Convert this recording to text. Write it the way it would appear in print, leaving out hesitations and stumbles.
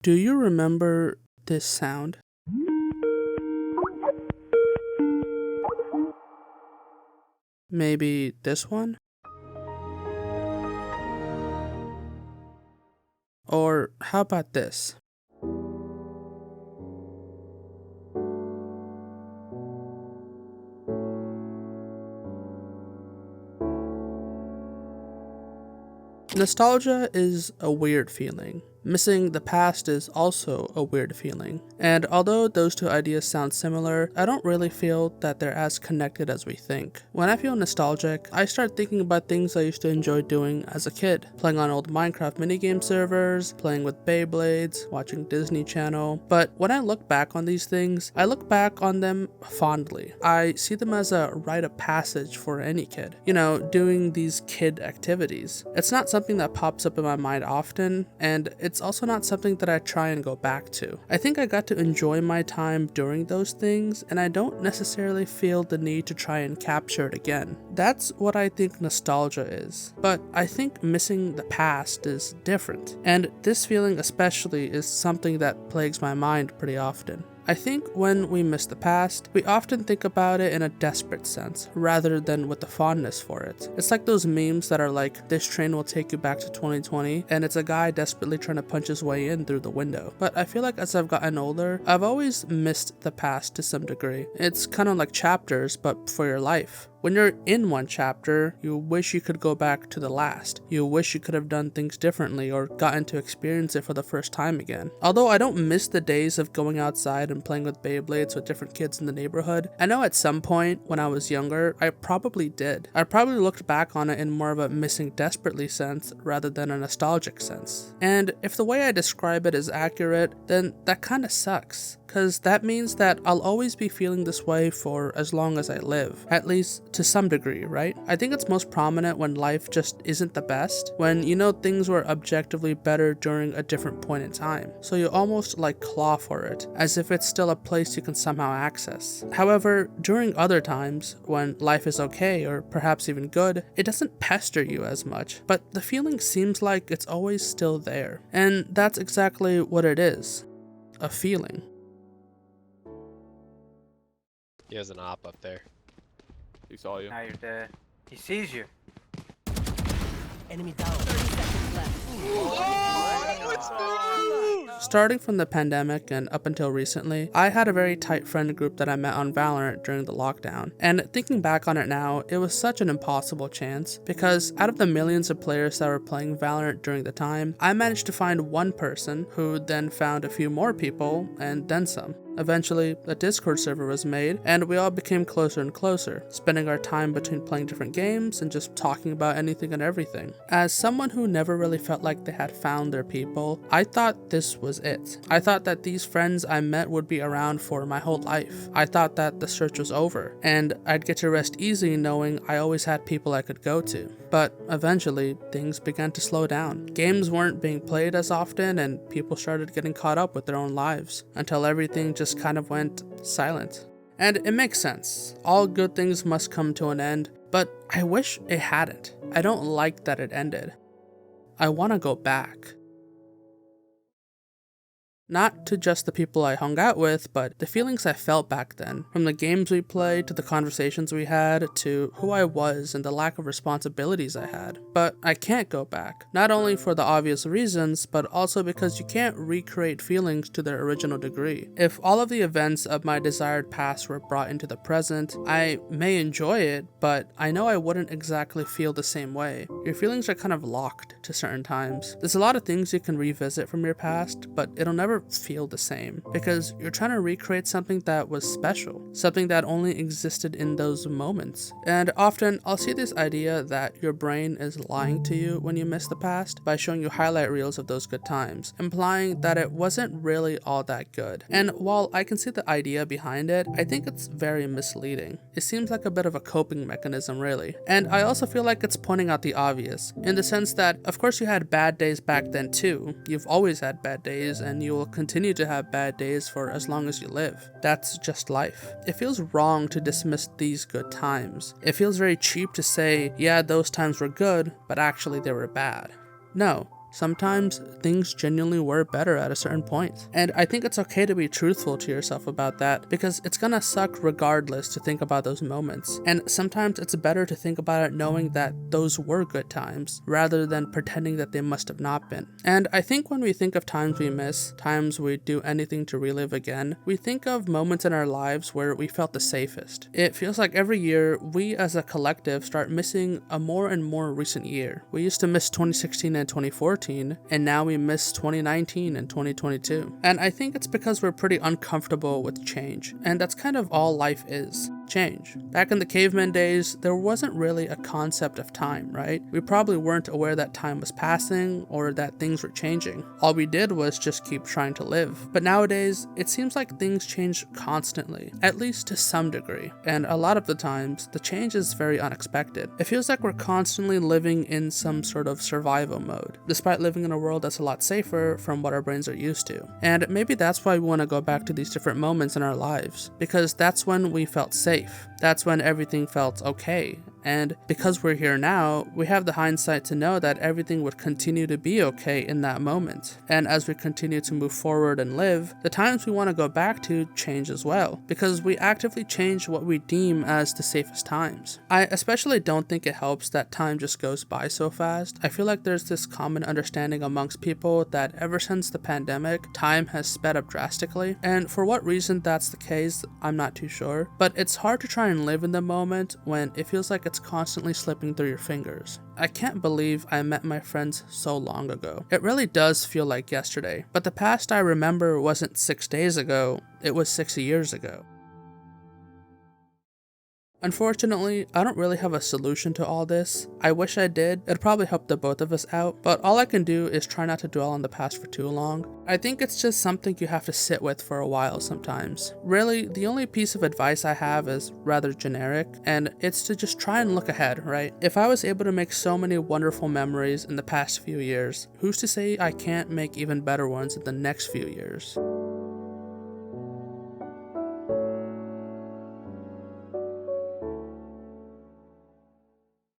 Do you remember this sound? Maybe this one? Or how about this? Nostalgia is a weird feeling. Missing the past is also a weird feeling. And although those two ideas sound similar, I don't really feel that they're as connected as we think. When I feel nostalgic, I start thinking about things I used to enjoy doing as a kid. Playing on old Minecraft minigame servers, playing with Beyblades, watching Disney Channel. But when I look back on these things, I look back on them fondly. I see them as a rite of passage for any kid. Doing these kid activities. It's not something that pops up in my mind often, and it's also not something that I try and go back to. I think I got to enjoy my time during those things, and I don't necessarily feel the need to try and capture it again. That's what I think nostalgia is. But I think missing the past is different, and this feeling especially is something that plagues my mind pretty often. I think when we miss the past, we often think about it in a desperate sense, rather than with the fondness for it. It's like those memes that are like, this train will take you back to 2020, and it's a guy desperately trying to punch his way in through the window. But I feel like as I've gotten older, I've always missed the past to some degree. It's kind of like chapters, but for your life. When you're in one chapter, you wish you could go back to the last. You wish you could have done things differently or gotten to experience it for the first time again. Although I don't miss the days of going outside and playing with Beyblades with different kids in the neighborhood, I know at some point when I was younger, I probably did. I probably looked back on it in more of a missing desperately sense rather than a nostalgic sense. And if the way I describe it is accurate, then that kind of sucks. Because that means that I'll always be feeling this way for as long as I live, at least to some degree, right? I think it's most prominent when life just isn't the best, when things were objectively better during a different point in time. So you almost claw for it, as if it's still a place you can somehow access. However, during other times, when life is okay or perhaps even good, it doesn't pester you as much, but the feeling seems like it's always still there. And that's exactly what it is, a feeling. He has an op up there. He saw you. Now you're dead. He sees you. Enemy down. 30 seconds left. Starting from the pandemic and up until recently, I had a very tight friend group that I met on Valorant during the lockdown. And thinking back on it now, it was such an impossible chance, because out of the millions of players that were playing Valorant during the time, I managed to find one person who then found a few more people and then some. Eventually, a Discord server was made, and we all became closer and closer, spending our time between playing different games and just talking about anything and everything. As someone who never really felt like they had found their people, I thought this was it. I thought that these friends I met would be around for my whole life. I thought that the search was over, and I'd get to rest easy knowing I always had people I could go to. But eventually, things began to slow down. Games weren't being played as often, and people started getting caught up with their own lives, until everything just kind of went silent. And it makes sense. All good things must come to an end, but I wish it hadn't. I don't like that it ended. I want to go back. Not to just the people I hung out with, but the feelings I felt back then. From the games we played, to the conversations we had, to who I was and the lack of responsibilities I had. But I can't go back. Not only for the obvious reasons, but also because you can't recreate feelings to their original degree. If all of the events of my desired past were brought into the present, I may enjoy it, but I know I wouldn't exactly feel the same way. Your feelings are kind of locked to certain times. There's a lot of things you can revisit from your past, but it'll never feel the same, because you're trying to recreate something that was special, something that only existed in those moments. And often I'll see this idea that your brain is lying to you when you miss the past by showing you highlight reels of those good times, implying that it wasn't really all that good. And while I can see the idea behind it, I think it's very misleading. It seems like a bit of a coping mechanism, really. And I also feel like it's pointing out the obvious, in the sense that of course you had bad days back then too. You've always had bad days, and you will continue to have bad days for as long as you live. That's just life. It feels wrong to dismiss these good times. It feels very cheap to say, yeah, those times were good, but actually they were bad. No, Sometimes things genuinely were better at a certain point. And I think it's okay to be truthful to yourself about that, because it's gonna suck regardless to think about those moments. And sometimes it's better to think about it knowing that those were good times, rather than pretending that they must have not been. And I think when we think of times we miss, times we'd do anything to relive again, we think of moments in our lives where we felt the safest. It feels like every year, we as a collective start missing a more and more recent year. We used to miss 2016 and 2014, and now we miss 2019 and 2022. And I think it's because we're pretty uncomfortable with change, and that's kind of all life is. Change. Back in the caveman days, there wasn't really a concept of time, right? We probably weren't aware that time was passing or that things were changing. All we did was just keep trying to live. But nowadays, it seems like things change constantly, at least to some degree. And a lot of the times, the change is very unexpected. It feels like we're constantly living in some sort of survival mode, despite living in a world that's a lot safer from what our brains are used to. And maybe that's why we want to go back to these different moments in our lives, because that's when we felt safe. That's when everything felt okay. And because we're here now, we have the hindsight to know that everything would continue to be okay in that moment. And as we continue to move forward and live, the times we want to go back to change as well, because we actively change what we deem as the safest times. I especially don't think it helps that time just goes by so fast. I feel like there's this common understanding amongst people that ever since the pandemic, time has sped up drastically. And for what reason that's the case, I'm not too sure. But it's hard to try and live in the moment when it feels like it's constantly slipping through your fingers. I can't believe I met my friends so long ago. It really does feel like yesterday, but the past I remember wasn't 6 days ago, it was 6 years ago. Unfortunately, I don't really have a solution to all this. I wish I did. It'd probably help the both of us out, but all I can do is try not to dwell on the past for too long. I think it's just something you have to sit with for a while sometimes. Really, the only piece of advice I have is rather generic, and it's to just try and look ahead, right? If I was able to make so many wonderful memories in the past few years, who's to say I can't make even better ones in the next few years?